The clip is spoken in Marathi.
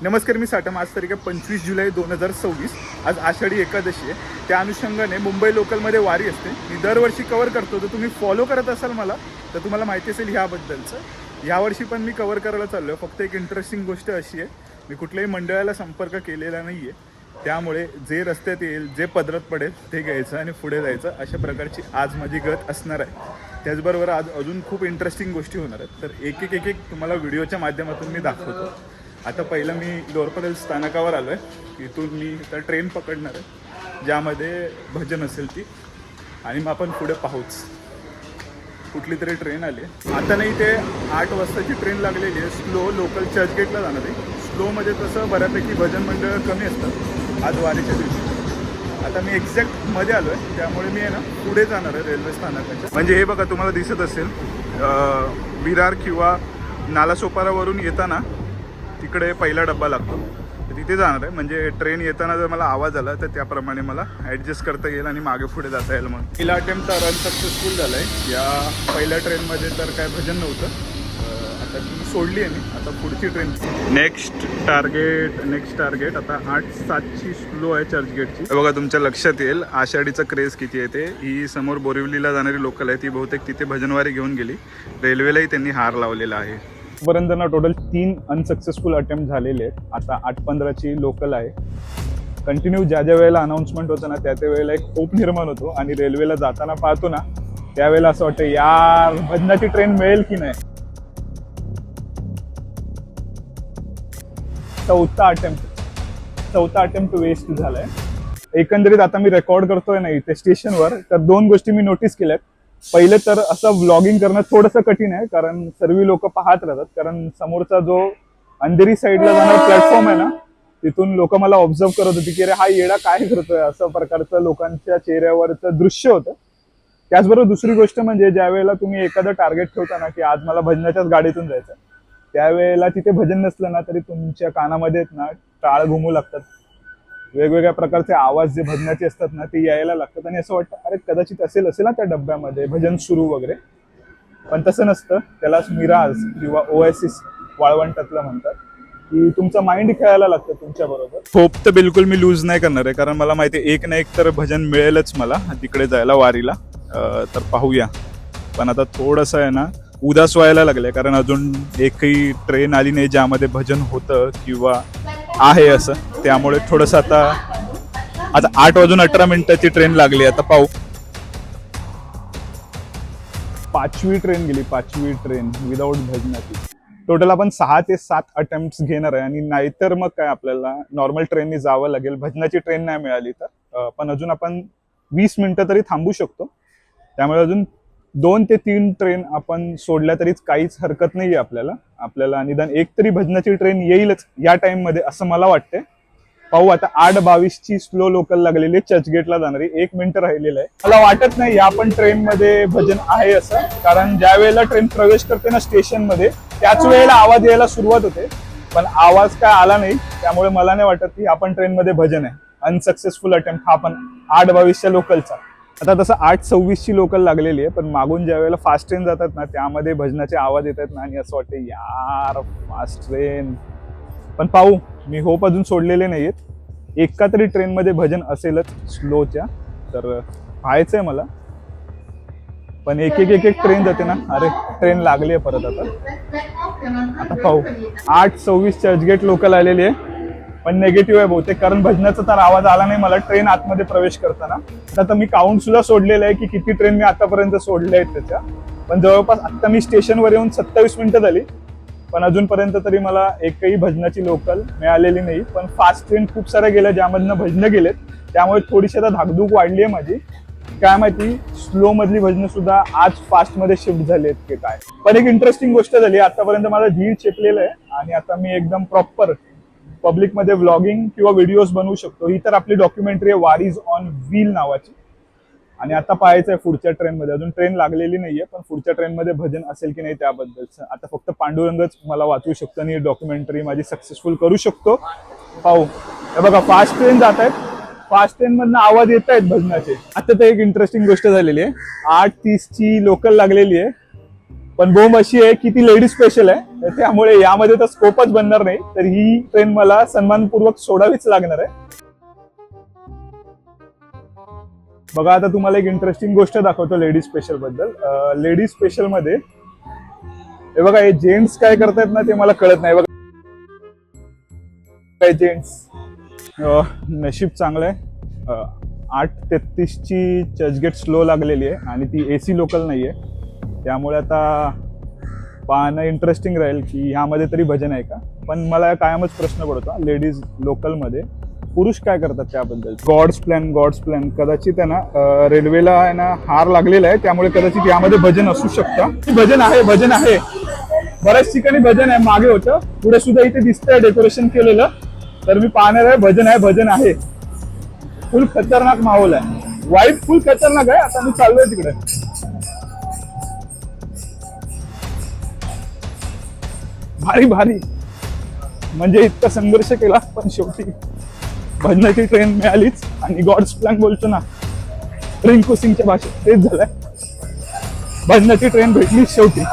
नमस्कार, मी साटम. आज तारीख आहे 25 जुलै 2026. आज आषाढी एकादशी आहे. त्या अनुषंगाने मुंबई लोकलमध्ये वारी असते. मी दरवर्षी कवर करतो. तर तुम्ही फॉलो करत असाल मला तर तुम्हाला माहिती असेल ह्याबद्दलचं. यावर्षी पण मी कवर करायला चाललो आहे. फक्त एक इंटरेस्टिंग गोष्ट अशी आहे, मी कुठल्याही मंडळाला संपर्क केलेला नाही आहे. त्यामुळे जे रस्त्यात येईल, जे पदरात पडेल ते घ्यायचं आणि पुढे जायचं, अशा प्रकारची आज माझी गत असणार आहे. त्याचबरोबर आज अजून खूप इंटरेस्टिंग गोष्टी होणार आहेत. तर एक एक तुम्हाला व्हिडिओच्या माध्यमातून मी दाखवतो. आता पहिलं मी लोअरपरेल स्थानकावर आलो आहे. इथून मी आता ट्रेन पकडणार आहे ज्यामध्ये भजन असेल ती, आणि मग आपण पुढे पाहूच. कुठली तरी ट्रेन आली आहे आता. नाही, ते 8 वाजताची ट्रेन लागलेली आहे. स्लो लोकल चर्चगेटला जाणार आहे. स्लोमध्ये तसं बऱ्यापैकी भजन मंडळ कमी असतात आज वारीच्या दिवशी. आता मी एक्झॅक्ट मध्ये आलो आहे, त्यामुळे मी आहे ना पुढे जाणार आहे रेल्वे स्थानकाच्या. म्हणजे हे बघा, तुम्हाला दिसत असेल विरार किंवा नालासोपारावरून येताना तिकडे पहिला डब्बा लागतो, तर तिथे जाणार आहे. म्हणजे ट्रेन येताना जर मला आवाज आला तर त्याप्रमाणे मला ॲडजस्ट करता येईल आणि मागे पुढे जाता येईल. म्हणून पहिला अटेम्प्ट तर अनसक्सेसफुल झाला आहे. या पहिल्या ट्रेनमध्ये तर काय भजन नव्हतं. आता ती सोडली आहे मी. आता पुढची ट्रेन नेक्स्ट टार्गेट आता 8:07ची स्लो आहे चर्चगेटची. बघा, तुमच्या लक्षात येईल आषाढीचं क्रेज किती आहे ते. ही समोर बोरिवलीला जाणारी लोकल आहे, ती बहुतेक तिथे भजनवारी घेऊन गेली. रेल्वेलाही त्यांनी हार लावलेला आहे. पर्यंत ना टोटल 3 अनसक्सेसफुल अटेम्प्ट झालेले आहेत. आता 8:15ची लोकल आहे. कंटिन्यू ज्या वेळेला अनाऊन्समेंट होतं ना त्या वेळेला एक होप निर्माण होतो, आणि रेल्वेला जाताना पाहतो ना त्यावेळेला असं वाटतं यार भजनाची ट्रेन मिळेल की नाही. चौथा अटेम्प्ट वेस्ट झालाय. एकंदरीत आता मी रेकॉर्ड करतोय ना इथे स्टेशनवर, तर 2 गोष्टी मी नोटीस केल्यात. पहिले तर असं व्लॉगिंग करणं थोडंसं कठीण आहे, कारण सर्व लोक पाहत राहतात. कारण समोरचा जो अंधेरी साईडला जाणारा प्लॅटफॉर्म आहे ना, तिथून लोक मला ऑब्झर्व करत होती की अरे हा येडा काय करतोय, असं प्रकारचं लोकांच्या चेहऱ्यावरचं दृश्य होतं. त्याचबरोबर दुसरी गोष्ट म्हणजे ज्या वेळेला तुम्ही एखादं टार्गेट ठेवता ना की आज मला भजनाच्याच गाडीतून जायचं, त्यावेळेला तिथे भजन नसलं ना तरी तुमच्या कानामध्ये ना टाळ घुमू लागतात. वेगवेगळ्या प्रकारचे आवाज जे भजनाचे असतात ना ते यायला लागतात, आणि असं वाटतं अरे कदाचित असेल ना त्या डब्यामध्ये भजन सुरू वगैरे. पण तसं नसतं. त्याला मिराज किंवा ओएसिस वाळवंटातलं म्हणतात, की तुमचं माइंड खेळायला लागतं तुमच्या बरोबर. होप तर बिलकुल मी लूज नाही करणार आहे, कारण मला माहिती आहे एक ना एक तर भजन मिळेलच मला तिकडे जायला वारीला. तर पाहूया. पण आता थोडंसं आहे ना उदास व्हायला लागलंय, कारण अजून एकही ट्रेन आली नाही ज्यामध्ये भजन होतं किंवा आहे असं. त्यामुळे थोडंसं आता 8:18 ट्रेन लागली. आता पाहू. 5वी ट्रेन गेली. 5वी ट्रेन विदाऊट भजनाची. टोटल आपण 6 ते 7 अटेम्प्ट घेणार आहे, आणि नाहीतर मग काय आपल्याला नॉर्मल ट्रेननी जावं लागेल. भजनाची ट्रेन नाही मिळाली तर पण अजून आपण 20 मिनिटं तरी थांबू शकतो. त्यामुळे अजून 2 ते 3 ट्रेन आपण सोडल्या तरीच काहीच हरकत नाहीये आपल्याला निदान एक तरी भजनाची ट्रेन येईलच या टाइम मध्ये, असं मला वाटतंय. पाहू. आता 8:22ची स्लो लोकल लागलेली आहे चर्चगेटला जाणारी. 1 मिनिट राहिलेलं आहे. मला वाटत नाही या पण ट्रेन मध्ये भजन आहे असं, कारण ज्या वेळेला ट्रेन प्रवेश करते ना स्टेशन मध्ये त्याच वेळेला आवाज यायला सुरुवात होते, पण आवाज काय आला नाही. त्यामुळे मला नाही वाटत की आपण ट्रेन मध्ये भजन आहे. अनसक्सेसफुल अटेम्प्ट हा पण 8:22च्या लोकलचा. आता तसं 8:26ची लोकल लागलेली आहे, पण मागून ज्या वेळेला फास्ट ट्रेन जातात ना त्यामध्ये भजनाचे आवाज येतात ना, आणि असं वाटतं यार फास्ट ट्रेन. पण पाहू. मी होप अजून सोडलेले नाहीयेत. एका तरी ट्रेनमध्ये भजन असेलच स्लोच्या, तर पाहायचंय मला. पण एक ट्रेन जाते ना. अरे ट्रेन लागली आहे परत. आता पाहू. 8:26 चर्चगेट लोकल आलेली आहे, पण निगेटिव्ह आहे बहुतेक, कारण भजनाचा तर आवाज आला नाही मला ट्रेन आतमध्ये प्रवेश करताना. आता मी काउंट सुद्धा सोडलेलं आहे की किती ट्रेन मी आतापर्यंत सोडल्या आहेत त्याच्या. पण जवळपास आता मी स्टेशनवर येऊन 27 मिनिटं झाली, पण अजूनपर्यंत तरी मला एकही भजनाची लोकल मिळालेली नाही. पण फास्ट ट्रेन खूप साऱ्या गेल्या ज्यामधनं भजनं गेलेत, त्यामुळे थोडीशी आता धाकधूक वाढली आहे माझी. काय माहिती स्लो मधली भजनं सुद्धा आज फास्ट मध्ये शिफ्ट झाली आहेत की काय. पण एक इंटरेस्टिंग गोष्ट झाली, आतापर्यंत माझा धीर चेपलेला आहे, आणि आता मी एकदम प्रॉपर पब्लिक मध्ये व्लॉगिंग किंवा व्हिडिओज बनवू शकतो. ही तर आपली डॉक्युमेंटरी आहे वारीज ऑन व्हील नावाची. आणि आता पाहायचं आहे पुढच्या ट्रेनमध्ये. अजून ट्रेन लागलेली नाहीये, पण पुढच्या ट्रेनमध्ये भजन असेल की नाही त्याबद्दलचं आता फक्त पांडुरंगच मला वाचवू शकतो, आणि डॉक्युमेंटरी माझी सक्सेसफुल करू शकतो. पाहू. हे बघा फास्ट ट्रेन जात आहेत. फास्ट ट्रेन मधनं आवाज येत आहेत भजनाचे. आता तर एक इंटरेस्टिंग गोष्ट झालेली आहे. 8:30ची लोकल लागलेली आहे, पण बोंब अशी आहे की ती लेडीज स्पेशल आहे, तर त्यामुळे यामध्ये तर स्कोपच बनणार नाही, तर ही ट्रेन मला सन्मानपूर्वक सोडावीच लागणार आहे. बघा आता तुम्हाला एक इंटरेस्टिंग गोष्ट दाखवतो लेडीज स्पेशल बद्दल. लेडीज स्पेशल मध्ये हे बघा, हे जेंट्स काय करतायत ना ते मला कळत नाही. बघा काय जेंट्स, नशीब चांगलं आहे. 8:33 ची चर्चगेट स्लो लागलेली आहे आणि ती AC लोकल नाहीये, त्यामुळे आता पाहणं इंटरेस्टिंग राहील की ह्यामध्ये तरी भजन आहे का. पण मला कायमच प्रश्न पडतो लेडीज लोकल मध्ये पुरुष काय करतात त्याबद्दल. गॉड्स प्लॅन कदाचित आहे ना, रेल्वेला आहे ना हार लागलेला आहे, त्यामुळे कदाचित यामध्ये भजन असू शकतं. भजन आहे बऱ्याच ठिकाणी भजन आहे. मागे होतं, पुढे सुद्धा इथे दिसतंय डेकोरेशन केलेलं, तर मी पाहणार आहे. भजन आहे. फुल खतरनाक माहोल आहे, वाईब फुल खतरनाक आहे. आता मी चाललोय तिकडे. भारी म्हणजे इतका संघर्ष केला पण शेवटी भजनाची ट्रेन मिळालीच. आणि गॉड्स प्लॅन बोलतो ना रिंकू सिंगच्या भाषेत, तेच झालंय. भजनाची ट्रेन भेटली शेवटी.